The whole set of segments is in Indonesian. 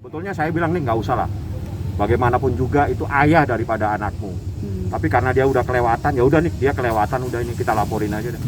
Betulnya saya bilang nih nggak usah lah. Bagaimanapun juga itu ayah daripada anakmu. Tapi karena dia udah kelewatan, ya udah nih dia kelewatan, udah ini kita laporin aja deh.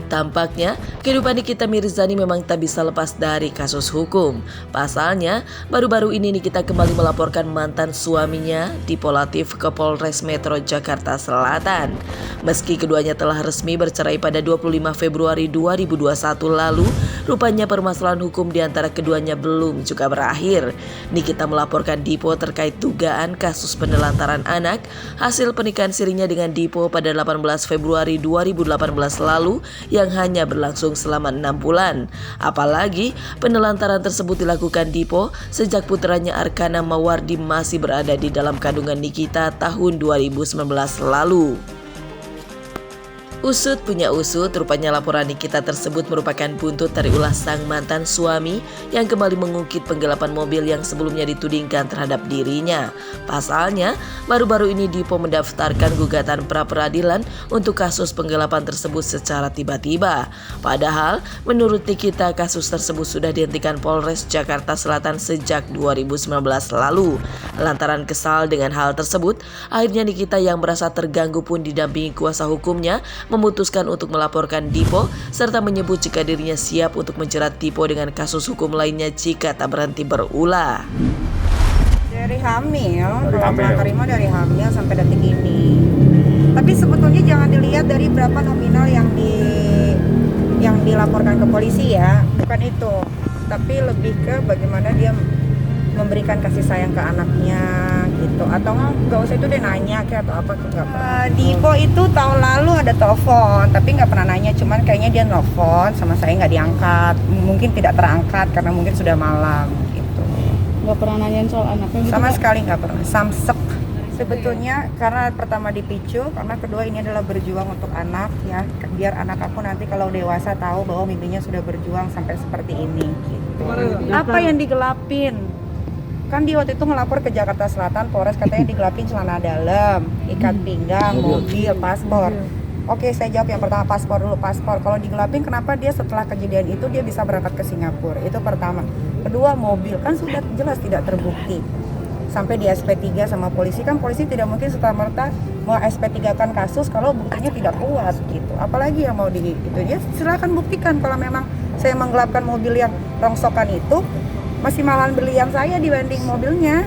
Tampaknya, kehidupan Nikita Mirzani memang tak bisa lepas dari kasus hukum. Pasalnya, baru-baru ini Nikita kembali melaporkan mantan suaminya Dipo Latif ke Polres Metro Jakarta Selatan. Meski keduanya telah resmi bercerai pada 25 Februari 2021 lalu, rupanya permasalahan hukum di antara keduanya belum juga berakhir. Nikita melaporkan Dipo terkait dugaan kasus penelantaran anak hasil pernikahan sirinya dengan Dipo pada 18 Februari 2018 lalu yang hanya berlangsung selama 6 bulan. Apalagi penelantaran tersebut dilakukan Dipo sejak putranya Arkana Mawardi masih berada di dalam kandungan Nikita tahun 2019 lalu. Usut punya usut, rupanya laporan Nikita tersebut merupakan buntut dari ulah sang mantan suami yang kembali mengungkit penggelapan mobil yang sebelumnya ditudingkan terhadap dirinya. Pasalnya, baru-baru ini Dipo mendaftarkan gugatan pra-peradilan untuk kasus penggelapan tersebut secara tiba-tiba. Padahal, menurut Nikita, kasus tersebut sudah dihentikan Polres Jakarta Selatan sejak 2019 lalu. Lantaran kesal dengan hal tersebut, akhirnya Nikita yang merasa terganggu pun didampingi kuasa hukumnya memutuskan untuk melaporkan Dipo serta menyebut jika dirinya siap untuk menjerat Dipo dengan kasus hukum lainnya jika tak berhenti berulah. Dari hamil, kalau terima dari hamil sampai detik ini. Tapi sebetulnya jangan dilihat dari berapa nominal yang dilaporkan ke polisi ya, bukan itu. Tapi lebih ke bagaimana dia memberikan kasih sayang ke anaknya gitu, atau nggak usah itu deh nanya kayak atau apa tuh nggak pernah. Dipo itu tahun lalu ada telepon tapi nggak pernah nanya, cuman kayaknya dia nelfon sama saya nggak diangkat, mungkin tidak terangkat karena mungkin sudah malam gitu. Nggak pernah nanyain soal anaknya gitu, sama Kak? sekali nggak pernah. Samsek sebetulnya karena pertama dipicu, karena kedua ini adalah berjuang untuk anak ya, biar anak aku nanti kalau dewasa tahu bahwa mimpinya sudah berjuang sampai seperti ini gitu. Apa yang digelapin? Kan dia waktu itu ngelapor ke Jakarta Selatan, Polres katanya digelapin celana dalam, ikat pinggang, mobil, paspor. Oke, saya jawab yang pertama paspor dulu, paspor. Kalau digelapin kenapa dia setelah kejadian itu dia bisa berangkat ke Singapura? Itu pertama. Kedua, mobil kan sudah jelas tidak terbukti. Sampai di SP3 sama polisi, kan polisi tidak mungkin serta-merta mau SP3 kan kasus kalau buktinya tidak kuat gitu. Apalagi yang mau di itu, ya silakan buktikan kalau memang saya menggelapkan mobil yang rongsokan itu masih malahan berlian saya dibanding mobilnya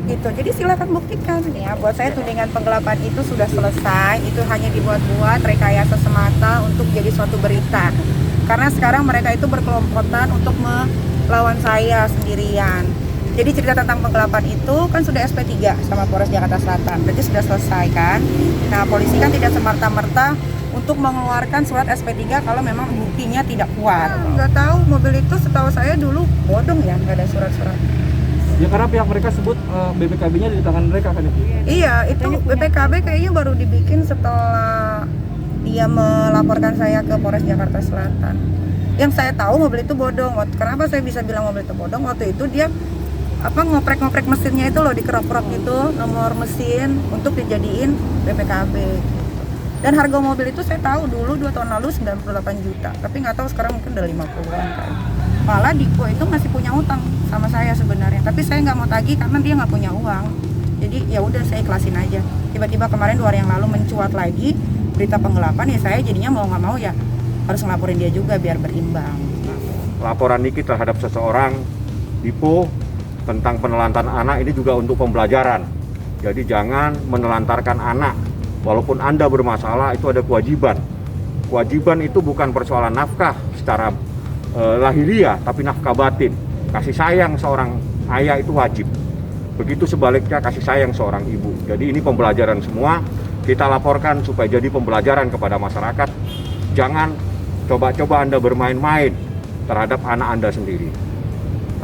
gitu. Jadi silakan buktikan ya. Buat saya tudingan penggelapan itu sudah selesai, itu hanya dibuat-buat rekayasa semata untuk jadi suatu berita. Karena sekarang mereka itu berkelompokan untuk melawan saya sendirian. Jadi cerita tentang penggelapan itu kan sudah SP3 sama Polres Jakarta Selatan, berarti sudah selesai kan. Nah, polisi kan tidak semerta-merta untuk mengeluarkan surat SP3 kalau memang buktinya tidak kuat. Nggak tahu, mobil itu setahu saya dulu bodong ya, nggak ada surat-surat. Ya karena pihak mereka sebut BPKB-nya di tangan mereka kan itu? Iya, itu BPKB kayaknya baru dibikin setelah dia melaporkan saya ke Polres Jakarta Selatan. Yang saya tahu mobil itu bodong. Kenapa saya bisa bilang mobil itu bodong? Waktu itu dia ngoprek-ngoprek mesinnya itu loh, dikerok-kerok gitu nomor mesin untuk dijadiin BPKB gitu. Dan harga mobil itu saya tahu dulu 2 tahun lalu 98 juta, tapi nggak tahu sekarang mungkin udah 50-an kan. Malah Dipo itu masih punya utang sama saya sebenarnya, tapi saya nggak mau tagih karena dia nggak punya uang. Jadi ya udah saya ikhlasin aja. Tiba-tiba kemarin 2 hari yang lalu mencuat lagi berita penggelapan, ya saya jadinya mau nggak mau ya harus ngelaporin dia juga biar berimbang. Laporan Niki terhadap seseorang Dipo tentang penelantaran anak ini juga untuk pembelajaran. Jadi jangan menelantarkan anak. Walaupun Anda bermasalah, itu ada kewajiban. Kewajiban itu bukan persoalan nafkah secara lahiriah, tapi nafkah batin. Kasih sayang seorang ayah itu wajib. Begitu sebaliknya kasih sayang seorang ibu. Jadi ini pembelajaran semua. Kita laporkan supaya jadi pembelajaran kepada masyarakat. Jangan coba-coba Anda bermain-main terhadap anak Anda sendiri.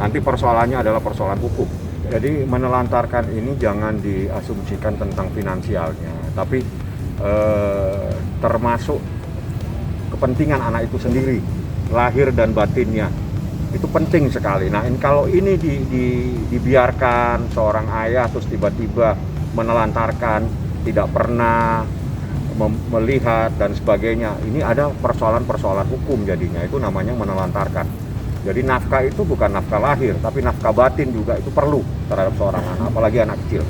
Nanti persoalannya adalah persoalan hukum. Jadi menelantarkan ini jangan diasumsikan tentang finansialnya. tapi termasuk kepentingan anak itu sendiri, lahir dan batinnya itu penting sekali. Nah, kalau ini dibiarkan seorang ayah terus tiba-tiba menelantarkan, tidak pernah melihat dan sebagainya, ini ada persoalan-persoalan hukum jadinya, itu namanya menelantarkan. Jadi nafkah itu bukan nafkah lahir, tapi nafkah batin juga itu perlu terhadap seorang anak, apalagi anak kecil.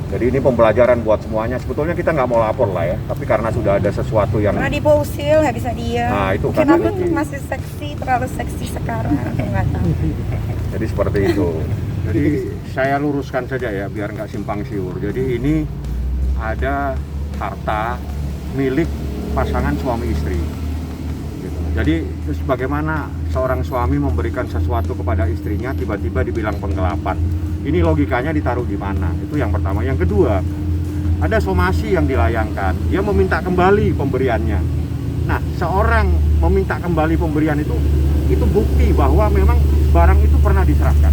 Jadi ini pembelajaran buat semuanya. Sebetulnya kita nggak mau lapor lah ya, tapi karena sudah ada sesuatu yang... Karena diposil, nggak bisa diam. Nah, itu mungkin kan aku ini. masih seksi, terlalu seksi sekarang, aku nggak tahu. Jadi seperti itu. Jadi saya luruskan saja ya, biar nggak simpang siur. Jadi ini ada harta milik pasangan suami istri. Gitu. Jadi terus bagaimana seorang suami memberikan sesuatu kepada istrinya tiba-tiba dibilang penggelapan? Ini logikanya ditaruh di mana? Itu yang pertama. Yang kedua, ada somasi yang dilayangkan. Dia meminta kembali pemberiannya. Nah, seorang meminta kembali pemberian itu bukti bahwa memang barang itu pernah diserahkan.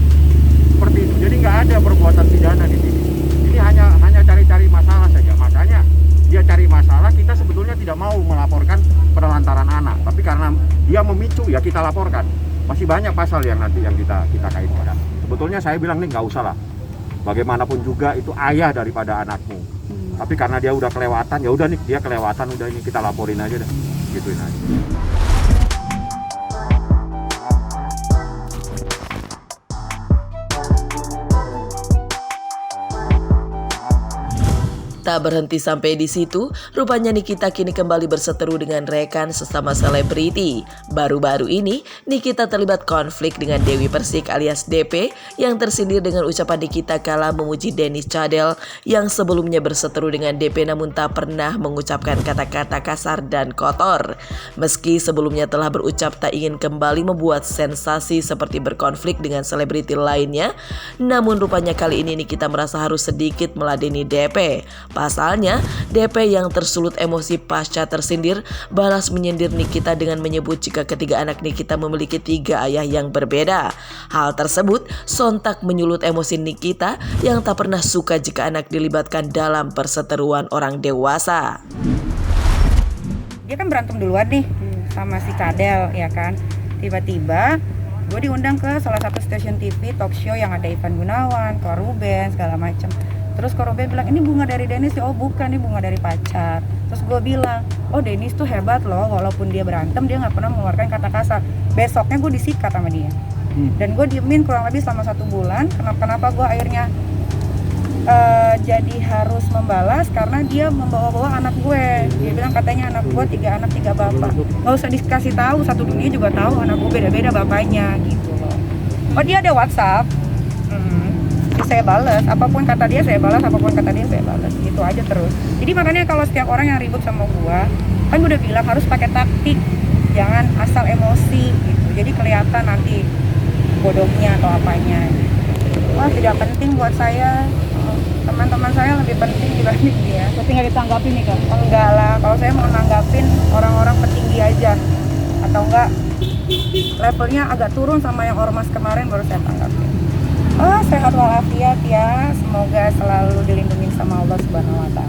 Seperti itu. Jadi nggak ada perbuatan pidana di sini. Ini hanya cari-cari masalah saja. Makanya dia cari masalah, kita sebetulnya tidak mau melaporkan penelantaran anak. Tapi karena dia memicu, ya kita laporkan. Masih banyak pasal yang nanti yang kita kaitkan. Sebetulnya saya bilang nih nggak usah lah. Bagaimanapun juga itu ayah daripada anakmu. Tapi karena dia udah kelewatan, ya udah nih dia kelewatan, udah ini kita laporin aja deh. Gituin aja. Tak berhenti sampai di situ, rupanya Nikita kini kembali berseteru dengan rekan sesama selebriti. Baru-baru ini, Nikita terlibat konflik dengan Dewi Persik alias DP yang tersindir dengan ucapan Nikita kala memuji Dennis Cadel yang sebelumnya berseteru dengan DP namun tak pernah mengucapkan kata-kata kasar dan kotor. Meski sebelumnya telah berucap tak ingin kembali membuat sensasi seperti berkonflik dengan selebriti lainnya, namun rupanya kali ini Nikita merasa harus sedikit meladeni DP. Pasalnya, DP yang tersulut emosi pasca tersindir balas menyindir Nikita dengan menyebut jika ketiga anak Nikita memiliki 3 ayah yang berbeda. Hal tersebut sontak menyulut emosi Nikita yang tak pernah suka jika anak dilibatkan dalam perseteruan orang dewasa. Dia kan berantem duluan nih sama si Cadel, ya kan. Tiba-tiba gue diundang ke salah satu stasiun TV talk show yang ada Ivan Gunawan, Ko Ruben, segala macam. Terus Ko Ruben bilang, ini bunga dari Dennis ya? Oh bukan, ini bunga dari pacar. Terus gue bilang, oh Dennis tuh hebat loh, walaupun dia berantem dia nggak pernah mengeluarkan kata kasar. Besoknya gue disikat sama dia. Dan gue diemin kurang lebih selama 1 bulan. Kenapa gue akhirnya jadi harus membalas? Karena dia membawa-bawa anak gue. Dia bilang katanya anak gue 3 anak 3 bapak. Gak usah dikasih tahu, satu dunia juga tahu anak gue beda-beda bapaknya gitu loh. Oh dia ada WhatsApp. Saya balas, apapun kata dia saya balas, apapun kata dia saya balas, gitu aja terus. Jadi makanya kalau setiap orang yang ribut sama gua, kan gua udah bilang harus pakai taktik, jangan asal emosi gitu. Jadi kelihatan nanti bodohnya atau apanya. Wah tidak penting buat saya, teman-teman saya lebih penting dibanding dia. Tapi nggak ditanggapin nih Kak? Enggak lah, kalau saya mau nanggapin orang-orang petinggi aja, atau enggak levelnya agak turun sama yang ormas kemarin baru saya tanggapin. Sehat walafiat ya, semoga selalu dilindungi sama Allah Subhanahu wa Ta'ala.